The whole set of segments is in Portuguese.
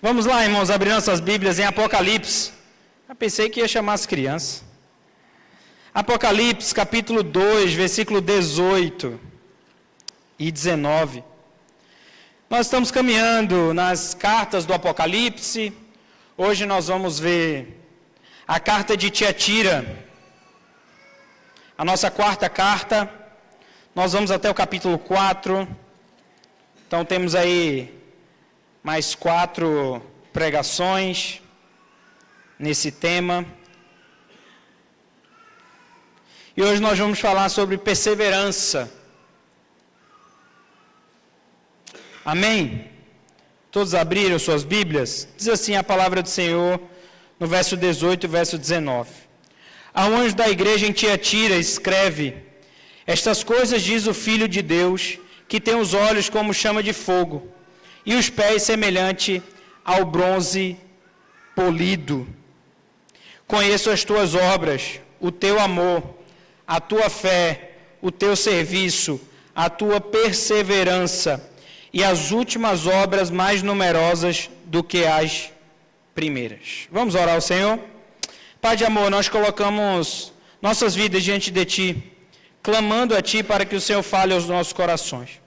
Vamos lá, irmãos, abrir nossas Bíblias em Apocalipse. Eu pensei que ia chamar as crianças. Apocalipse, capítulo 2, versículo 18 e 19. Nós estamos caminhando nas cartas do Apocalipse. Hoje nós vamos ver a carta de Tiatira, a nossa quarta carta. Nós vamos até o capítulo 4. Então temos aí mais 4 pregações nesse tema. E hoje nós vamos falar sobre perseverança. Amém? Todos abriram suas Bíblias? Diz assim a palavra do Senhor no verso 18 e verso 19. Ao anjo da igreja em Tiatira escreve: estas coisas diz o Filho de Deus, que tem os olhos como chama de fogo, e os pés semelhante ao bronze polido. Conheço as tuas obras, o teu amor, a tua fé, o teu serviço, a tua perseverança e as últimas obras mais numerosas do que as primeiras. Vamos orar ao Senhor? Pai de amor, nós colocamos nossas vidas diante de Ti, clamando a Ti para que o Senhor fale aos nossos corações.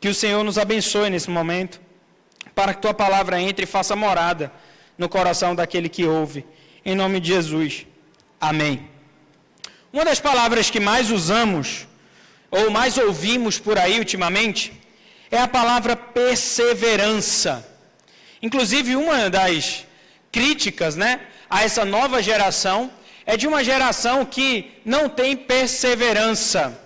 Que o Senhor nos abençoe nesse momento, para que Tua palavra entre e faça morada no coração daquele que ouve. Em nome de Jesus. Amém. Uma das palavras que mais usamos, ou mais ouvimos por aí ultimamente, é a palavra perseverança. Inclusive, uma das críticas, a essa nova geração é de uma geração que não tem perseverança.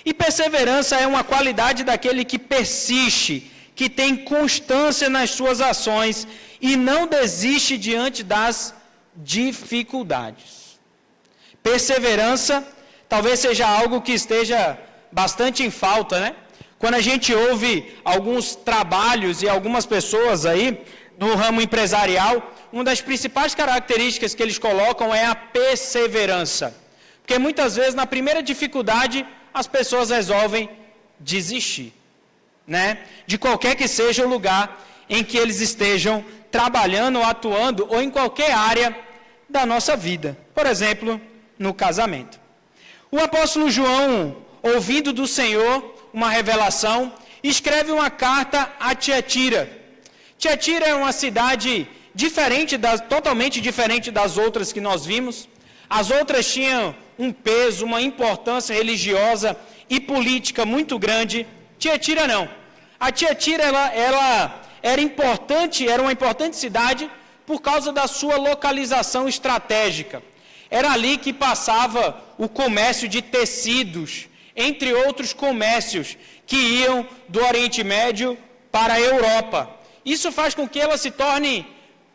E perseverança é uma qualidade daquele que persiste, que tem constância nas suas ações e não desiste diante das dificuldades. Perseverança talvez seja algo que esteja bastante em falta, Quando a gente ouve alguns trabalhos e algumas pessoas aí no ramo empresarial, uma das principais características que eles colocam é a perseverança. Porque muitas vezes na primeira dificuldade as pessoas resolvem desistir, de qualquer que seja o lugar em que eles estejam trabalhando ou atuando ou em qualquer área da nossa vida. Por exemplo, no casamento. O apóstolo João, ouvindo do Senhor uma revelação, escreve uma carta a Tiatira. Tiatira é uma cidade totalmente diferente das outras que nós vimos. As outras tinham um peso, uma importância religiosa e política muito grande. Tiatira não. A Tiatira ela era uma importante cidade por causa da sua localização estratégica. Era ali que passava o comércio de tecidos, entre outros comércios que iam do Oriente Médio para a Europa. Isso faz com que ela se torne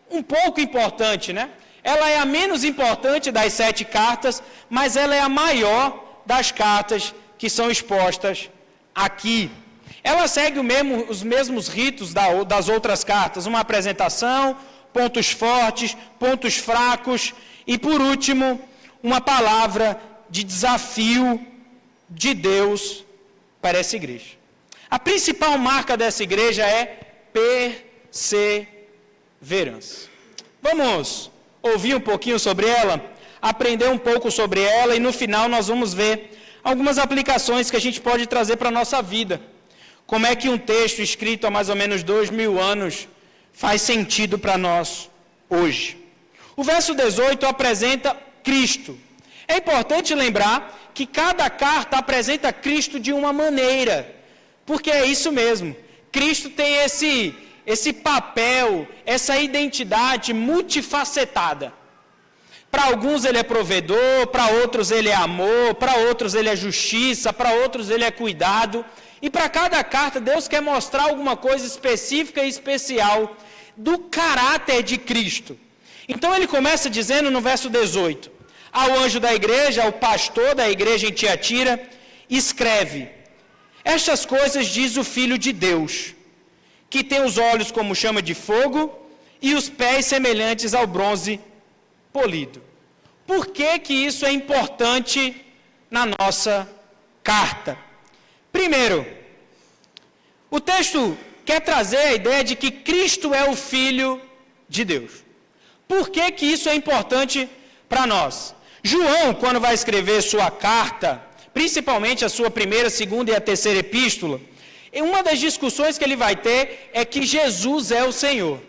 um pouco importante, Ela é a menos importante das 7 cartas, mas ela é a maior das cartas que são expostas aqui. Ela segue os mesmos ritos das outras cartas, uma apresentação, pontos fortes, pontos fracos e, por último, uma palavra de desafio de Deus para essa igreja. A principal marca dessa igreja é perseverança. Vamos ouvir um pouquinho sobre ela, aprender um pouco sobre ela e no final nós vamos ver algumas aplicações que a gente pode trazer para a nossa vida. Como é que um texto escrito há mais ou menos 2000 anos faz sentido para nós hoje. O verso 18 apresenta Cristo. É importante lembrar que cada carta apresenta Cristo de uma maneira, porque é isso mesmo. Cristo tem esse papel, essa identidade multifacetada. Para alguns ele é provedor, para outros ele é amor, para outros ele é justiça, para outros ele é cuidado. E para cada carta Deus quer mostrar alguma coisa específica e especial do caráter de Cristo. Então ele começa dizendo no verso 18: ao anjo da igreja, ao pastor da igreja em Tiatira, escreve: estas coisas diz o Filho de Deus, que tem os olhos como chama de fogo e os pés semelhantes ao bronze polido. Por que que isso é importante na nossa carta? Primeiro, o texto quer trazer a ideia de que Cristo é o Filho de Deus. Por que que isso é importante para nós? João, quando vai escrever sua carta, principalmente a sua primeira, segunda e a terceira epístola, uma das discussões que ele vai ter é que Jesus é o Senhor.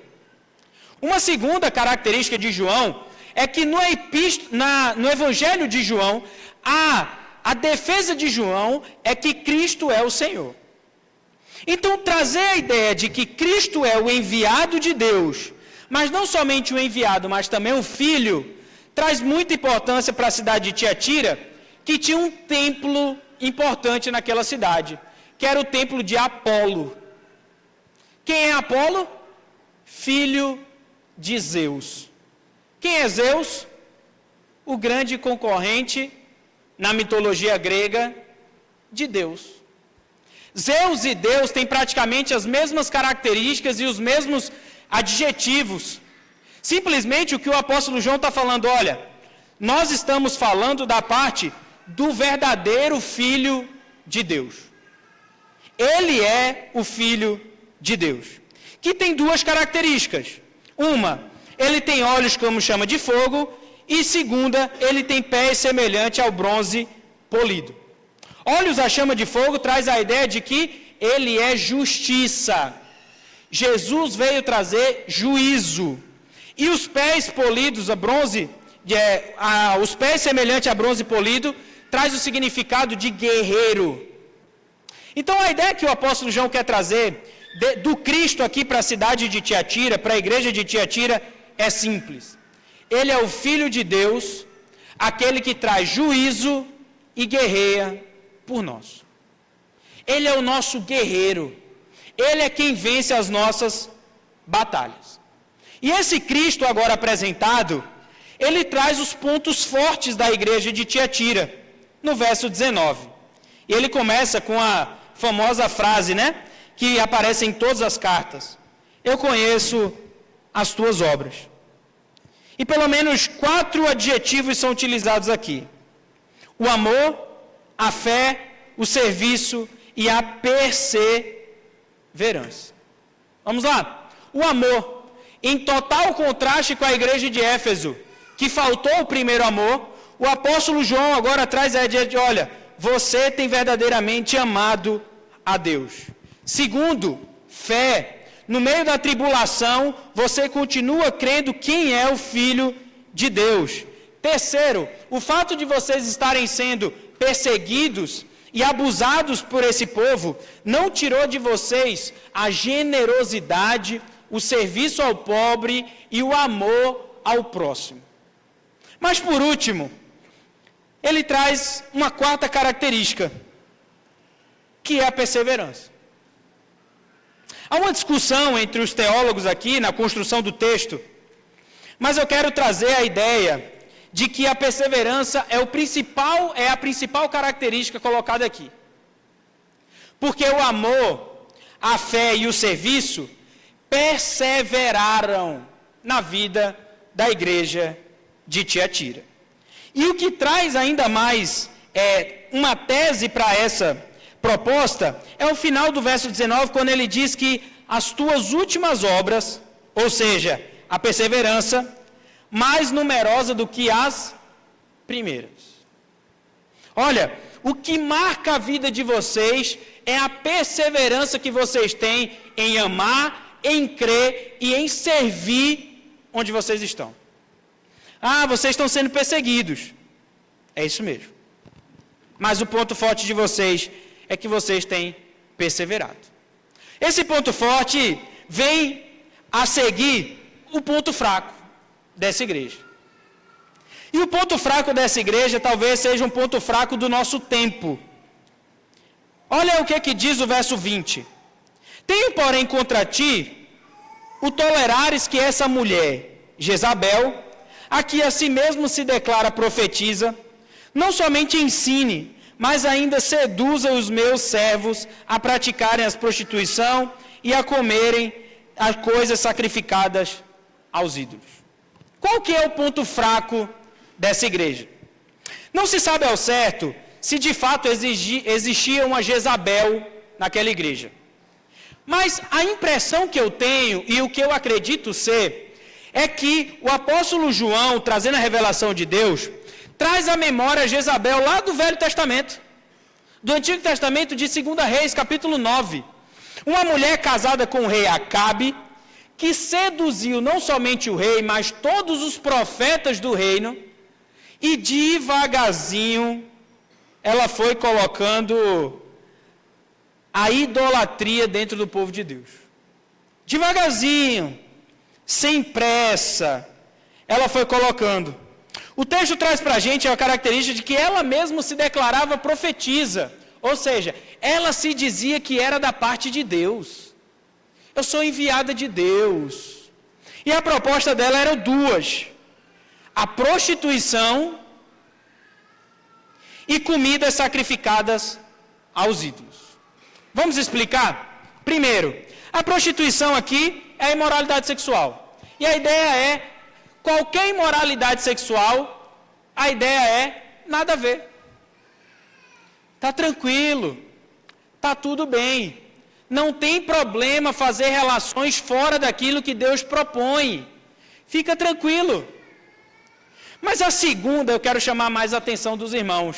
Uma segunda característica de João é que no Evangelho de João, a defesa de João é que Cristo é o Senhor. Então, trazer a ideia de que Cristo é o enviado de Deus, mas não somente o enviado, mas também o Filho, traz muita importância para a cidade de Tiatira, que tinha um templo importante naquela cidade, que era o templo de Apolo. Quem é Apolo? Filho de Zeus. Quem é Zeus? O grande concorrente, na mitologia grega, de Deus. Zeus e Deus têm praticamente as mesmas características e os mesmos adjetivos. Simplesmente o que o apóstolo João está falando, olha, nós estamos falando da parte do verdadeiro Filho de Deus. Ele é o Filho de Deus, que tem duas características. Uma, ele tem olhos como chama de fogo, e segunda, ele tem pés semelhante ao bronze polido. Olhos a chama de fogo traz a ideia de que ele é justiça. Jesus veio trazer juízo. E os pés polidos, os pés semelhantes a bronze polido, traz o significado de guerreiro. Então a ideia que o apóstolo João quer trazer do Cristo aqui para a cidade de Tiatira, para a igreja de Tiatira, é simples. Ele é o Filho de Deus, aquele que traz juízo e guerreia por nós. Ele é o nosso guerreiro. Ele é quem vence as nossas batalhas. E esse Cristo agora apresentado, ele traz os pontos fortes da igreja de Tiatira, no verso 19. E ele começa com a famosa frase, que aparece em todas as cartas. Eu conheço as tuas obras. E pelo menos 4 adjetivos são utilizados aqui. O amor, a fé, o serviço e a perseverança. Vamos lá. O amor, em total contraste com a igreja de Éfeso, que faltou o primeiro amor, o apóstolo João agora traz a ideia de, olha, você tem verdadeiramente amado a Deus. Segundo, fé. No meio da tribulação, você continua crendo quem é o Filho de Deus. Terceiro, o fato de vocês estarem sendo perseguidos e abusados por esse povo, não tirou de vocês a generosidade, o serviço ao pobre e o amor ao próximo. Mas por último, ele traz uma quarta característica, que é a perseverança. Há uma discussão entre os teólogos aqui na construção do texto, mas eu quero trazer a ideia de que a perseverança é a principal característica colocada aqui. Porque o amor, a fé e o serviço perseveraram na vida da igreja de Tiatira. E o que traz ainda mais uma tese para essa proposta é o final do verso 19, quando ele diz que as tuas últimas obras, ou seja, a perseverança, mais numerosa do que as primeiras. Olha, o que marca a vida de vocês é a perseverança que vocês têm em amar, em crer e em servir onde vocês estão. Ah, vocês estão sendo perseguidos. É isso mesmo. Mas o ponto forte de vocês é que vocês têm perseverado. Esse ponto forte vem a seguir o ponto fraco dessa igreja. E o ponto fraco dessa igreja talvez seja um ponto fraco do nosso tempo. Olha o que diz o verso 20. Tenho, porém, contra ti o tolerares que essa mulher, Jezabel, a que a si mesmo se declara profetiza, não somente ensine, mas ainda seduza os meus servos a praticarem a prostituição e a comerem as coisas sacrificadas aos ídolos. Qual que é o ponto fraco dessa igreja? Não se sabe ao certo se de fato existia uma Jezabel naquela igreja. Mas a impressão que eu tenho e o que eu acredito ser é que o apóstolo João, trazendo a revelação de Deus, traz à memória Jezabel lá do Velho Testamento, do Antigo Testamento de 2 Reis, capítulo 9. Uma mulher casada com o rei Acabe, que seduziu não somente o rei, mas todos os profetas do reino, e devagarzinho ela foi colocando a idolatria dentro do povo de Deus. Devagarzinho, sem pressa, ela foi colocando. O texto traz para a gente a característica de que ela mesma se declarava profetisa, ou seja, ela se dizia que era da parte de Deus. Eu sou enviada de Deus. E a proposta dela era duas: a prostituição e comidas sacrificadas aos ídolos. Vamos explicar? Primeiro, a prostituição aqui é a imoralidade sexual. E a ideia é, qualquer imoralidade sexual, a ideia é nada a ver. Está tranquilo, está tudo bem. Não tem problema fazer relações fora daquilo que Deus propõe. Fica tranquilo. Mas a segunda eu quero chamar mais a atenção dos irmãos,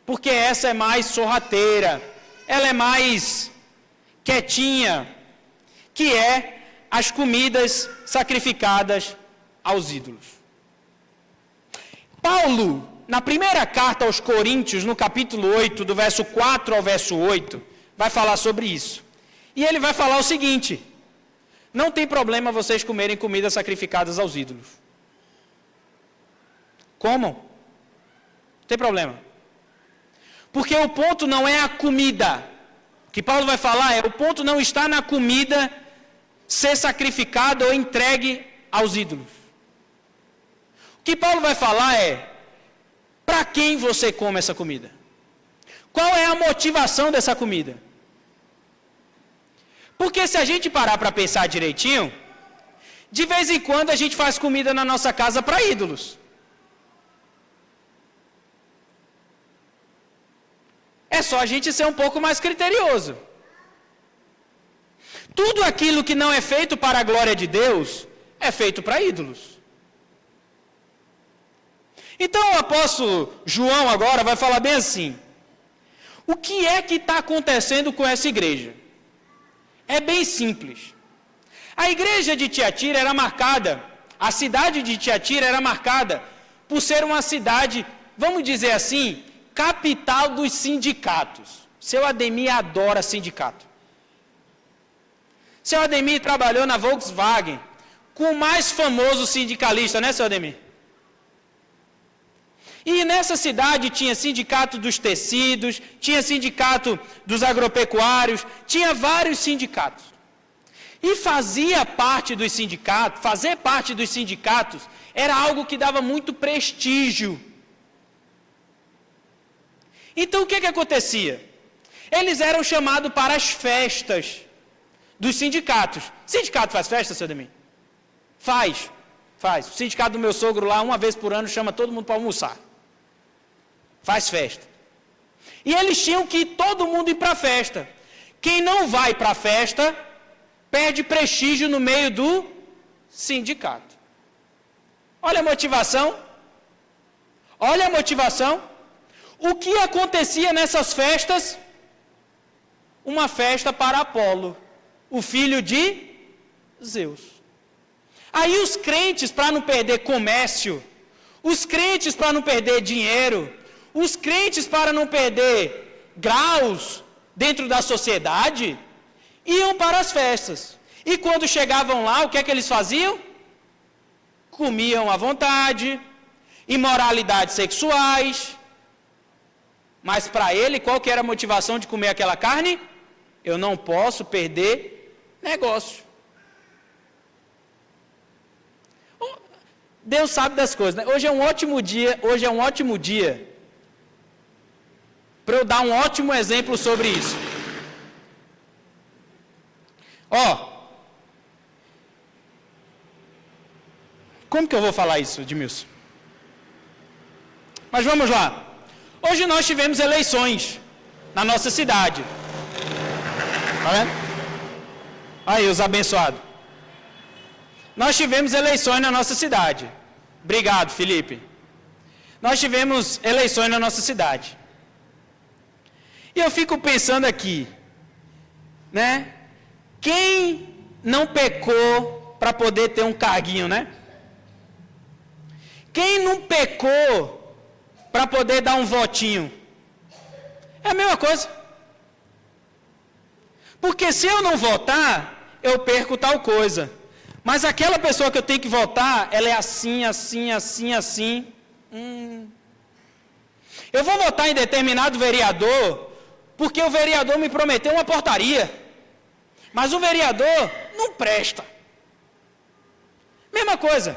porque essa é mais sorrateira, ela é mais quietinha, que é as comidas sacrificadas aos ídolos. Paulo, na primeira carta aos Coríntios, no capítulo 8, do verso 4 ao verso 8, vai falar sobre isso. E ele vai falar o seguinte: não tem problema vocês comerem comidas sacrificadas aos ídolos. Comam. Não tem problema. Porque o ponto não é a comida. O que Paulo vai falar é, o ponto não está na comida ser sacrificada ou entregue aos ídolos. O que Paulo vai falar é, para quem você come essa comida? Qual é a motivação dessa comida? Porque se a gente parar para pensar direitinho, de vez em quando a gente faz comida na nossa casa para ídolos. É só a gente ser um pouco mais criterioso. Tudo aquilo que não é feito para a glória de Deus, é feito para ídolos. Então o apóstolo João agora vai falar bem assim: o que é que está acontecendo com essa igreja? É bem simples. A igreja de Tiatira era marcada, a cidade de Tiatira era marcada por ser uma cidade, vamos dizer assim, capital dos sindicatos. Seu Ademir adora sindicato. Seu Ademir trabalhou na Volkswagen com o mais famoso sindicalista, né, seu Ademir? E nessa cidade tinha sindicato dos tecidos, tinha sindicato dos agropecuários, tinha vários sindicatos. E fazer parte dos sindicatos era algo que dava muito prestígio. Então o que acontecia? Eles eram chamados para as festas dos sindicatos. Sindicato faz festa, seu Ademir? Faz. O sindicato do meu sogro lá, uma vez por ano, chama todo mundo para almoçar. Faz festa. E eles tinham que todo mundo ir para a festa. Quem não vai para a festa, perde prestígio no meio do sindicato. Olha a motivação. O que acontecia nessas festas? Uma festa para Apolo, o filho de Zeus. Aí os crentes, para não perder comércio, os crentes para não perder dinheiro, os crentes para não perder graus dentro da sociedade, iam para as festas. E quando chegavam lá, o que é que eles faziam? Comiam à vontade, imoralidades sexuais. Mas para ele, qual que era a motivação de comer aquela carne? Eu não posso perder negócio. Deus sabe das coisas, né? Hoje é um ótimo dia para eu dar um ótimo exemplo sobre isso. Como que eu vou falar isso, Edmilson? Mas vamos lá. Hoje nós tivemos eleições na nossa cidade. Tá vendo? Aí, os abençoados. Nós tivemos eleições na nossa cidade. Obrigado, Felipe. Nós tivemos eleições na nossa cidade. E eu fico pensando aqui, né? Quem não pecou para poder ter um carguinho, né? Quem não pecou para poder dar um votinho? É a mesma coisa. Porque se eu não votar, eu perco tal coisa. Mas aquela pessoa que eu tenho que votar, ela é assim, assim, assim, assim. Eu vou votar em determinado vereador, porque o vereador me prometeu uma portaria. Mas o vereador não presta. Mesma coisa.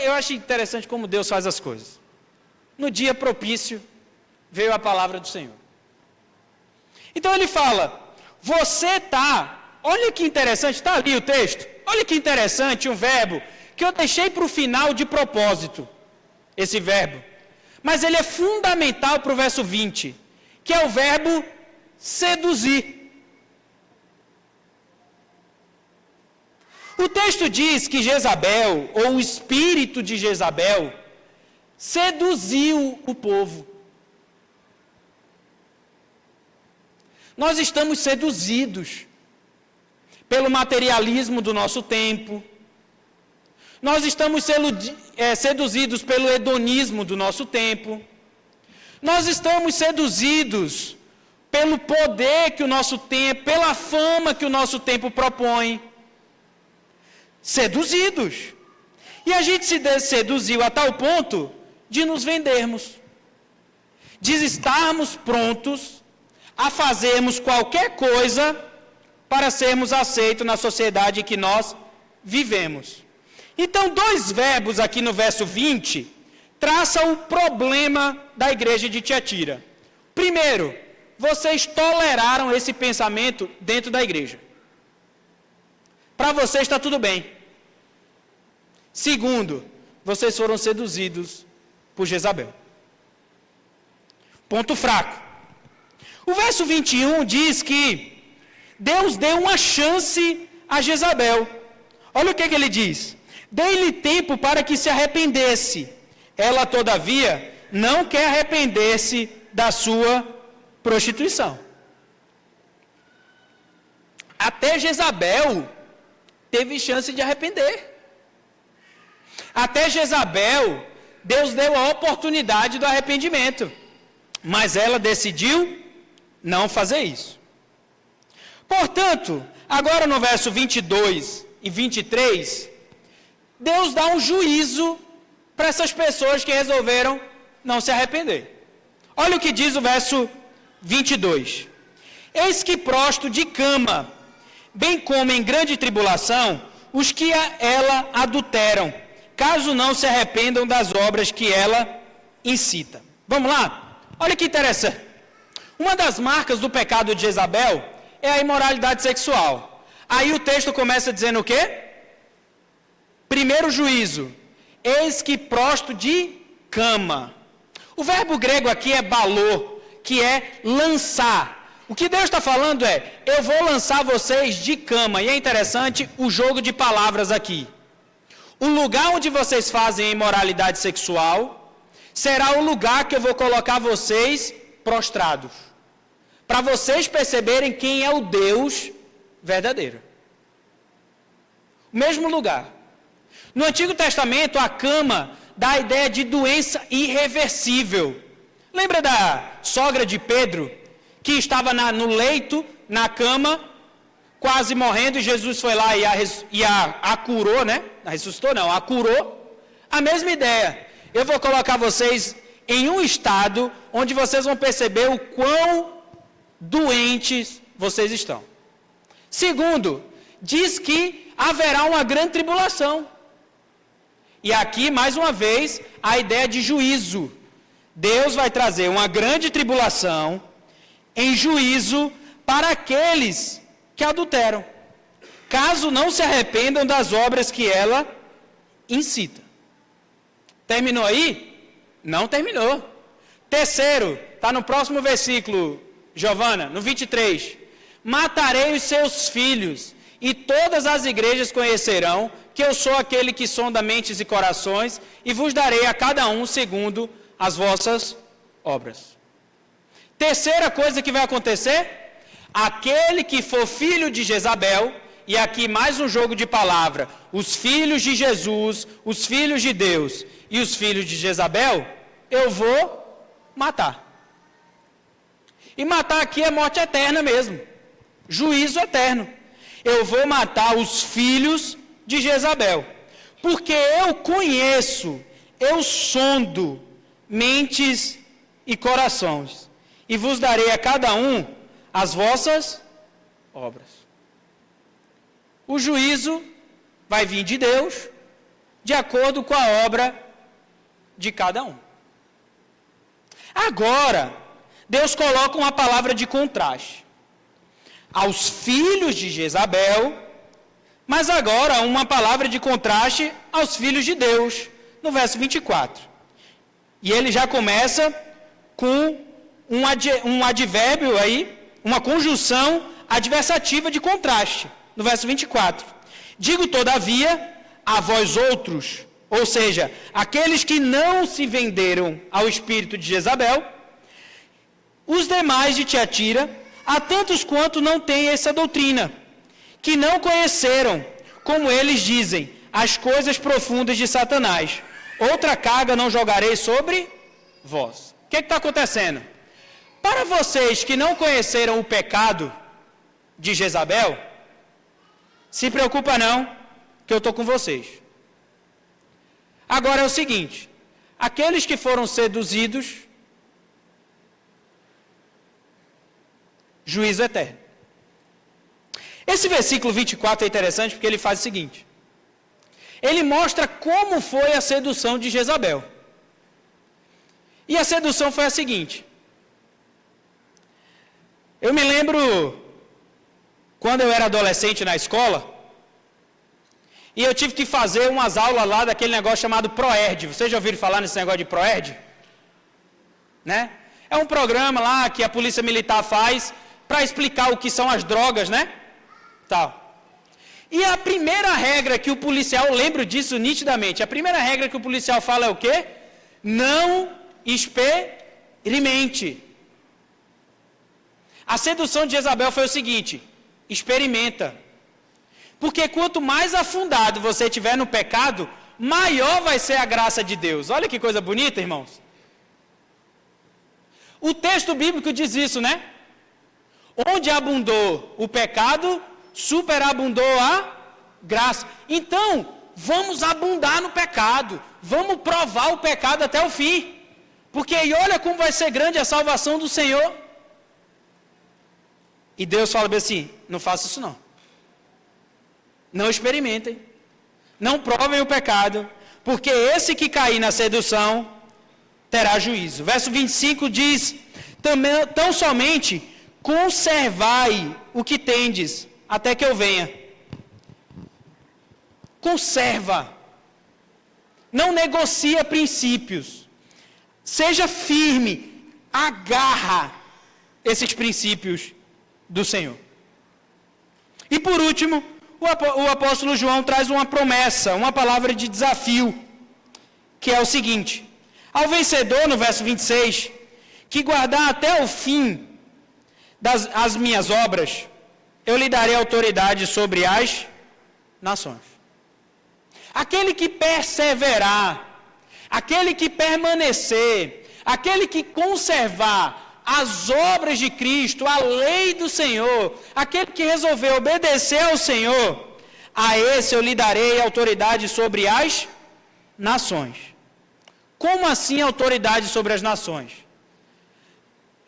Eu acho interessante como Deus faz as coisas. No dia propício, veio a palavra do Senhor. Então ele fala, você está, olha que interessante, está ali o texto, olha que interessante um verbo, que eu deixei para o final de propósito, esse verbo. Mas ele é fundamental para o verso 20, que é o verbo seduzir. O texto diz que Jezabel, ou o espírito de Jezabel, seduziu o povo. Nós estamos seduzidos pelo materialismo do nosso tempo. Nós estamos seduzidos pelo hedonismo do nosso tempo. Nós estamos seduzidos pelo poder que o nosso tempo, pela fama que o nosso tempo propõe. Seduzidos. E a gente se seduziu a tal ponto de nos vendermos, de estarmos prontos a fazermos qualquer coisa para sermos aceitos na sociedade em que nós vivemos. Então, dois verbos aqui no verso 20 traçam o problema da igreja de Tiatira. Primeiro, vocês toleraram esse pensamento dentro da igreja. Para vocês está tudo bem. Segundo, vocês foram seduzidos por Jezabel. Ponto fraco. O verso 21 diz que Deus deu uma chance a Jezabel. Olha o que ele diz. Dei-lhe tempo para que se arrependesse. Ela, todavia, não quer arrepender-se da sua prostituição. Até Jezabel teve chance de arrepender. Até Jezabel, Deus deu a oportunidade do arrependimento. Mas ela decidiu não fazer isso. Portanto, agora no verso 22 e 23, Deus dá um juízo para essas pessoas que resolveram não se arrepender. Olha o que diz o verso 22. Eis que prosto de cama, bem como em grande tribulação, os que ela adulteram, caso não se arrependam das obras que ela incita. Vamos lá? Olha que interessante. Uma das marcas do pecado de Jezabel é a imoralidade sexual. Aí o texto começa dizendo o quê? Primeiro juízo. Eis que prosto de cama. O verbo grego aqui é balô, que é lançar. O que Deus está falando é, eu vou lançar vocês de cama. E é interessante o jogo de palavras aqui. O lugar onde vocês fazem a imoralidade sexual será o lugar que eu vou colocar vocês prostrados. Para vocês perceberem quem é o Deus verdadeiro. O mesmo lugar. No Antigo Testamento, a cama dá a ideia de doença irreversível. Lembra da sogra de Pedro, que estava no leito, na cama, quase morrendo, e Jesus foi lá e a curou, né? A ressuscitou não, a curou. A mesma ideia. Eu vou colocar vocês em um estado onde vocês vão perceber o quão doentes vocês estão. Segundo, diz que haverá uma grande tribulação. E aqui, mais uma vez, a ideia de juízo. Deus vai trazer uma grande tribulação em juízo para aqueles que adulteram, caso não se arrependam das obras que ela incita. Terminou aí? Não terminou. Terceiro, está no próximo versículo, Giovana, no 23. matarei os seus filhos, e todas as igrejas conhecerão que eu sou aquele que sonda mentes e corações, e vos darei a cada um segundo as vossas obras. Terceira coisa que vai acontecer: aquele que for filho de Jezabel, e aqui mais um jogo de palavra, os filhos de Jesus, os filhos de Deus e os filhos de Jezabel, eu vou matar. E matar aqui é morte eterna mesmo, juízo eterno. Eu vou matar os filhos de Jezabel, porque eu conheço, eu sondo mentes e corações, e vos darei a cada um as vossas obras. O juízo vai vir de Deus, de acordo com a obra de cada um. Agora, Deus coloca uma palavra de contraste aos filhos de Jezabel, mas agora uma palavra de contraste aos filhos de Deus, no verso 24. E ele já começa com um advérbio aí, uma conjunção adversativa de contraste, no verso 24. Digo, todavia, a vós outros, ou seja, aqueles que não se venderam ao espírito de Jezabel, os demais de Tiatira, a tantos quanto não têm essa doutrina, que não conheceram, como eles dizem, as coisas profundas de Satanás. Outra carga não jogarei sobre vós. O que está acontecendo? Para vocês que não conheceram o pecado de Jezabel, se preocupa não, que eu estou com vocês. Agora é o seguinte: aqueles que foram seduzidos, juízo eterno. Esse versículo 24 é interessante porque ele faz o seguinte: ele mostra como foi a sedução de Jezabel. E a sedução foi a seguinte: eu me lembro quando eu era adolescente na escola, e eu tive que fazer umas aulas lá daquele negócio chamado ProErd. Vocês já ouviram falar nesse negócio de ProErd? Né? É um programa lá que a polícia militar faz para explicar o que são as drogas, né? Tal. E a primeira regra que o policial, eu lembro disso nitidamente, a primeira regra que o policial fala é o quê? Não experimente. A sedução de Jezabel foi o seguinte: experimenta. Porque quanto mais afundado você estiver no pecado, maior vai ser a graça de Deus. Olha que coisa bonita, irmãos. O texto bíblico diz isso, né? Onde abundou o pecado, superabundou a graça. Então, vamos abundar no pecado. Vamos provar o pecado até o fim. Porque aí olha como vai ser grande a salvação do Senhor. E Deus fala bem assim: não faça isso não. Não experimentem. Não provem o pecado. Porque esse que cair na sedução terá juízo. Verso 25 diz: tão somente conservai o que tendes, até que eu venha. Conserva. Não negocia princípios. Seja firme. Agarra esses princípios do Senhor. E por último, o apóstolo João traz uma promessa, uma palavra de desafio, que é o seguinte: ao vencedor, no verso 26, que guardar até o fim as minhas obras, eu lhe darei autoridade sobre as nações. Aquele que perseverar, aquele que permanecer, aquele que conservar as obras de Cristo, a lei do Senhor, aquele que resolveu obedecer ao Senhor, a esse eu lhe darei autoridade sobre as nações. Como assim autoridade sobre as nações?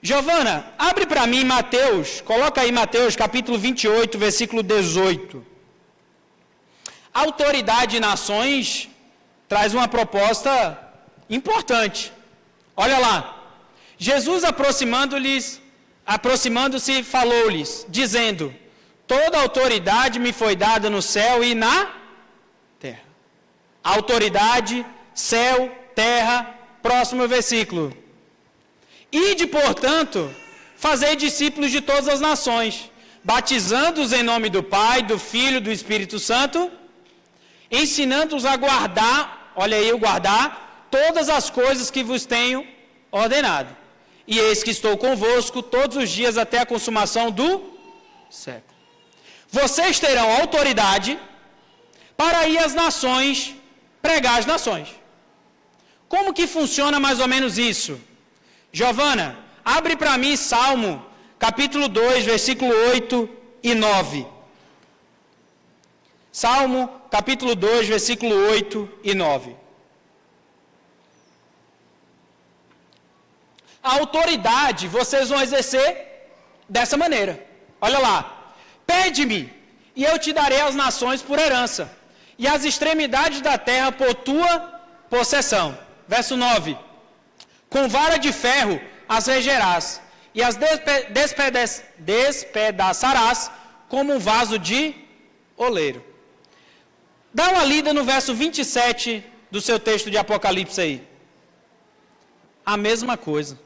Giovana, abre para mim Mateus, coloca aí Mateus capítulo 28, versículo 18. Autoridade de nações traz uma proposta importante. Olha lá. Jesus aproximando-se, falou-lhes, dizendo: toda autoridade me foi dada no céu e na terra. Autoridade, céu, terra, próximo versículo. Ide, portanto, fazei discípulos de todas as nações, batizando-os em nome do Pai, do Filho e do Espírito Santo, ensinando-os a guardar, olha aí o guardar, todas as coisas que vos tenho ordenado. E eis que estou convosco todos os dias até a consumação do século. Vocês terão autoridade para ir às nações, pregar às nações. Como que funciona mais ou menos isso? Giovana, abre para mim Salmo, capítulo 2, versículo 8 e 9. Salmo, capítulo 2, versículo 8 e 9. A autoridade vocês vão exercer dessa maneira. Olha lá. Pede-me, e eu te darei as nações por herança, e as extremidades da terra por tua possessão. Verso 9. Com vara de ferro as regerás, e as despedaçarás como um vaso de oleiro. Dá uma lida no verso 27 do seu texto de Apocalipse aí. A mesma coisa.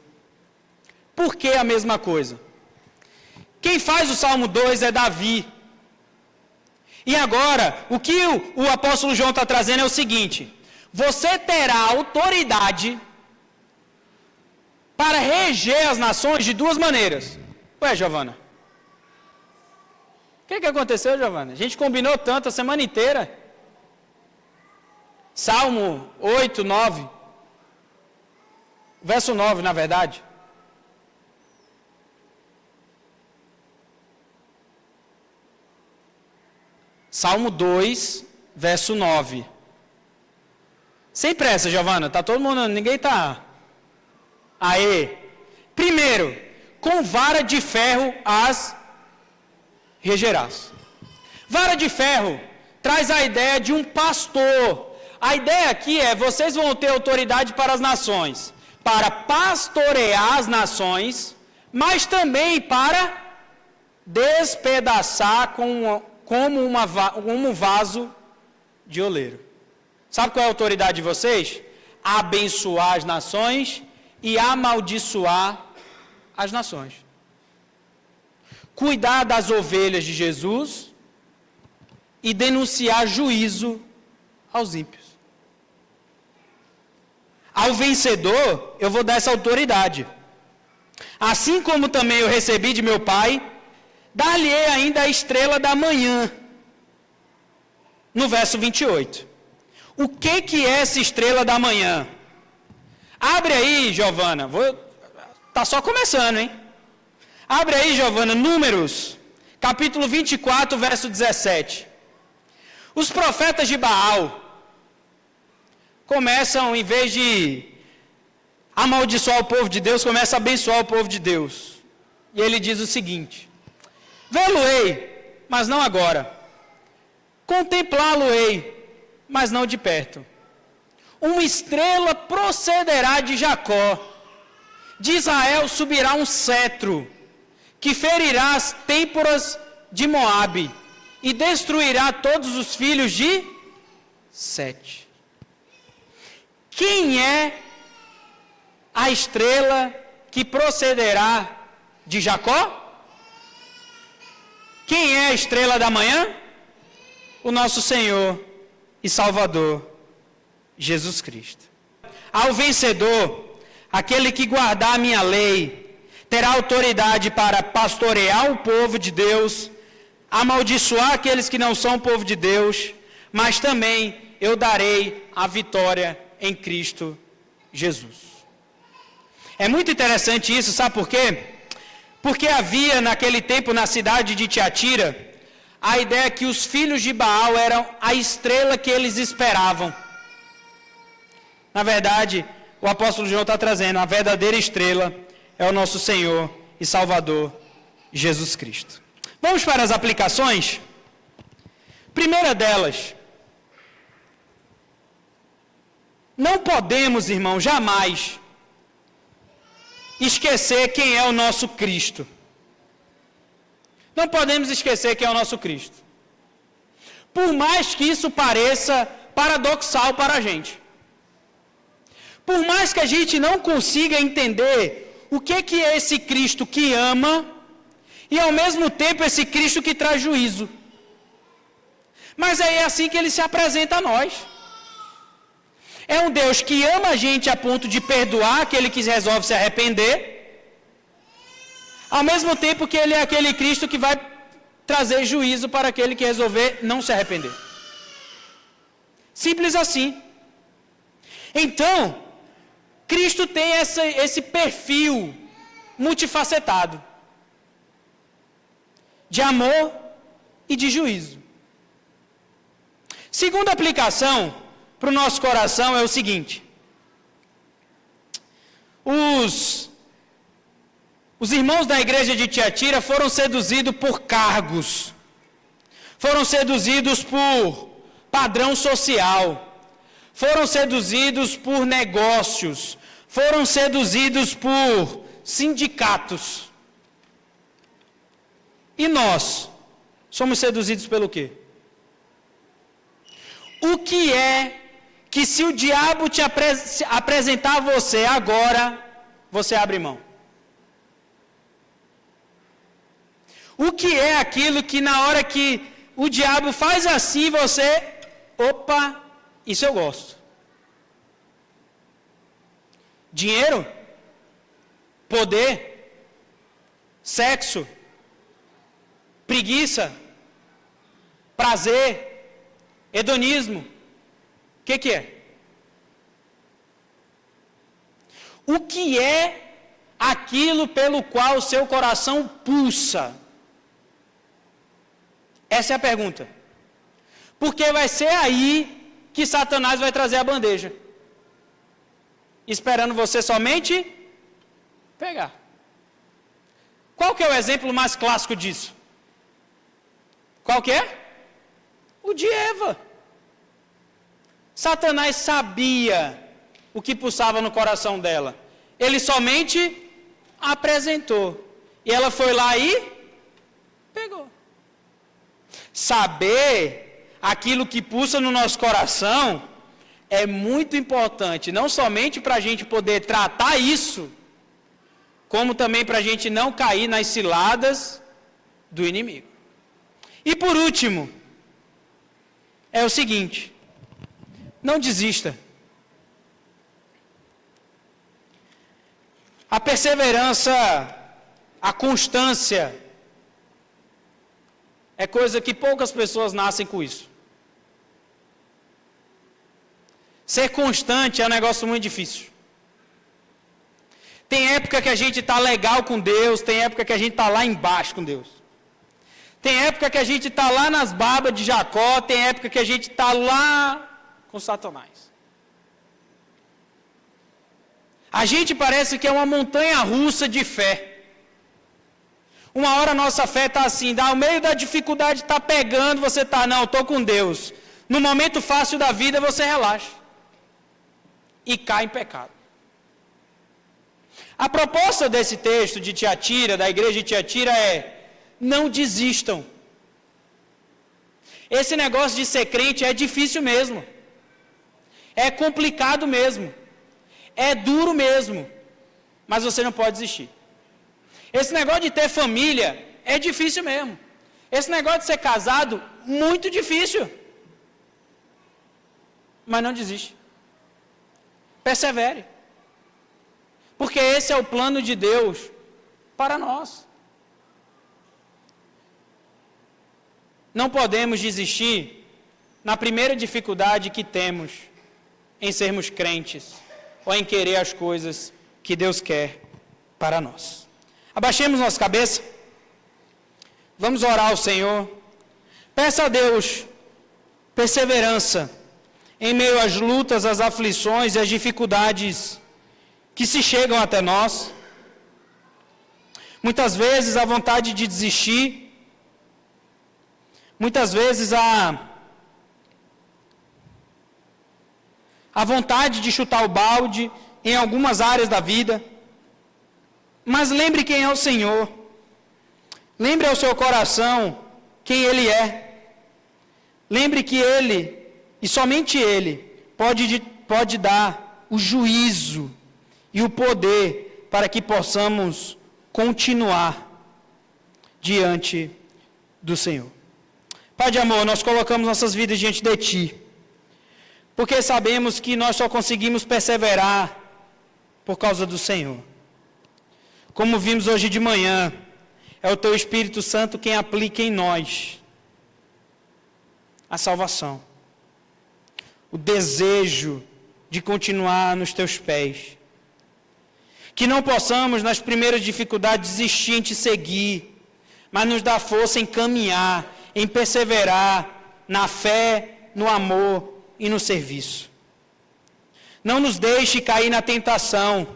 Por que a mesma coisa? Quem faz o Salmo 2 é Davi. E agora, o que o apóstolo João está trazendo é o seguinte: você terá autoridade para reger as nações de duas maneiras. Ué, Giovana? O que aconteceu, Giovana? A gente combinou tanto a semana inteira. Salmo 8, 9. Verso 9, na verdade. Salmo 2, verso 9. Sem pressa, Giovana, tá todo mundo, ninguém tá. Aê. Primeiro, com vara de ferro as regerás. Vara de ferro traz a ideia de um pastor. A ideia aqui é, vocês vão ter autoridade para as nações, para pastorear as nações, mas também para despedaçar como um vaso de oleiro. Sabe qual é a autoridade de vocês? Abençoar as nações e amaldiçoar as nações. Cuidar das ovelhas de Jesus e denunciar juízo aos ímpios. Ao vencedor, eu vou dar essa autoridade. Assim como também eu recebi de meu Pai, dar-lhe-ei ainda a estrela da manhã. No verso 28. O que é essa estrela da manhã? Abre aí, Giovana. Tá só começando, hein? Abre aí, Giovana, Números, capítulo 24, verso 17. Os profetas de Baal começam, em vez de amaldiçoar o povo de Deus, começam a abençoar o povo de Deus. E ele diz o seguinte: vê-lo-ei, mas não agora. Contemplá-lo-ei, mas não de perto. Uma estrela procederá de Jacó. De Israel subirá um cetro, que ferirá as têmporas de Moabe, e destruirá todos os filhos de Sete. Quem é a estrela que procederá de Jacó? Quem é a estrela da manhã? O nosso Senhor e Salvador, Jesus Cristo. Ao vencedor, aquele que guardar a minha lei, terá autoridade para pastorear o povo de Deus, amaldiçoar aqueles que não são povo de Deus, mas também eu darei a vitória em Cristo Jesus. É muito interessante isso, sabe por quê? Porque havia naquele tempo na cidade de Tiatira a ideia que os filhos de Baal eram a estrela que eles esperavam. Na verdade, o apóstolo João está trazendo, a verdadeira estrela é o nosso Senhor e Salvador, Jesus Cristo. Vamos para as aplicações? Primeira delas, não podemos, irmão, jamais esquecer quem é o nosso Cristo. Não podemos esquecer quem é o nosso Cristo. Por mais que isso pareça paradoxal para a gente. Por mais que a gente não consiga entender o que é esse Cristo que ama e ao mesmo tempo esse Cristo que traz juízo. Mas aí é assim que ele se apresenta a nós. É um Deus que ama a gente a ponto de perdoar aquele que resolve se arrepender, ao mesmo tempo que ele é aquele Cristo que vai trazer juízo para aquele que resolver não se arrepender. Simples assim. Então, Cristo tem esse perfil multifacetado de amor e de juízo. Segunda aplicação para o nosso coração é o seguinte: os irmãos da igreja de Tiatira foram seduzidos por cargos, foram seduzidos por padrão social, foram seduzidos por negócios, foram seduzidos por sindicatos. E nós somos seduzidos pelo quê? O que é que se o diabo te apresentar a você agora, você abre mão? O que é aquilo que na hora que o diabo faz assim, você, opa, isso eu gosto? Dinheiro? Poder? Sexo? Preguiça? Prazer? Hedonismo? O que é? O que é aquilo pelo qual o seu coração pulsa? Essa é a pergunta. Porque vai ser aí que Satanás vai trazer a bandeja, esperando você somente pegar. Qual que é o exemplo mais clássico disso? Qual que é? O de Eva. Satanás sabia o que pulsava no coração dela. Ele somente apresentou. E ela foi lá e pegou. Saber aquilo que pulsa no nosso coração é muito importante, não somente para a gente poder tratar isso, como também para a gente não cair nas ciladas do inimigo. E por último, é o seguinte: não desista. A perseverança, a constância, é coisa que poucas pessoas nascem com isso. Ser constante é um negócio muito difícil. Tem época que a gente está legal com Deus, tem época que a gente está lá embaixo com Deus. Tem época que a gente está lá nas barbas de Jacó, tem época que a gente está lá com Satanás. A gente parece que é uma montanha russa de fé. Uma hora a nossa fé está assim, no meio da dificuldade está pegando, você está, não, estou com Deus. No momento fácil da vida você relaxa. E cai em pecado. A proposta desse texto de Tiatira, da igreja de Tiatira é: não desistam. Esse negócio de ser crente é difícil mesmo. É complicado mesmo. É duro mesmo. Mas você não pode desistir. Esse negócio de ter família é difícil mesmo. Esse negócio de ser casado, muito difícil. Mas não desiste. Persevere. Porque esse é o plano de Deus para nós. Não podemos desistir na primeira dificuldade que temos em sermos crentes ou em querer as coisas que Deus quer para nós. Abaixemos nossa cabeça. Vamos orar ao Senhor. Peça a Deus perseverança em meio às lutas, às aflições e às dificuldades que se chegam até nós. Muitas vezes a vontade de desistir, muitas vezes a vontade de chutar o balde em algumas áreas da vida. Mas lembre quem é o Senhor. Lembre ao seu coração quem Ele é. Lembre que Ele, e somente Ele, pode dar o juízo e o poder para que possamos continuar diante do Senhor. Pai de amor, nós colocamos nossas vidas diante de Ti, porque sabemos que nós só conseguimos perseverar por causa do Senhor. Como vimos hoje de manhã, é o Teu Espírito Santo quem aplica em nós a salvação, o desejo de continuar nos Teus pés. Que não possamos, nas primeiras dificuldades, desistir em Te seguir, mas nos dá força em caminhar, em perseverar na fé, no amor e no serviço. Não nos deixe cair na tentação,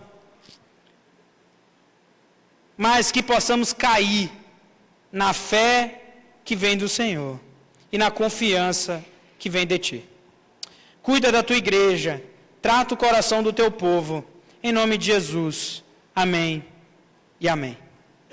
mas que possamos cair na fé que vem do Senhor e na confiança que vem de Ti. Cuida da Tua igreja, trata o coração do Teu povo, em nome de Jesus. Amém e amém.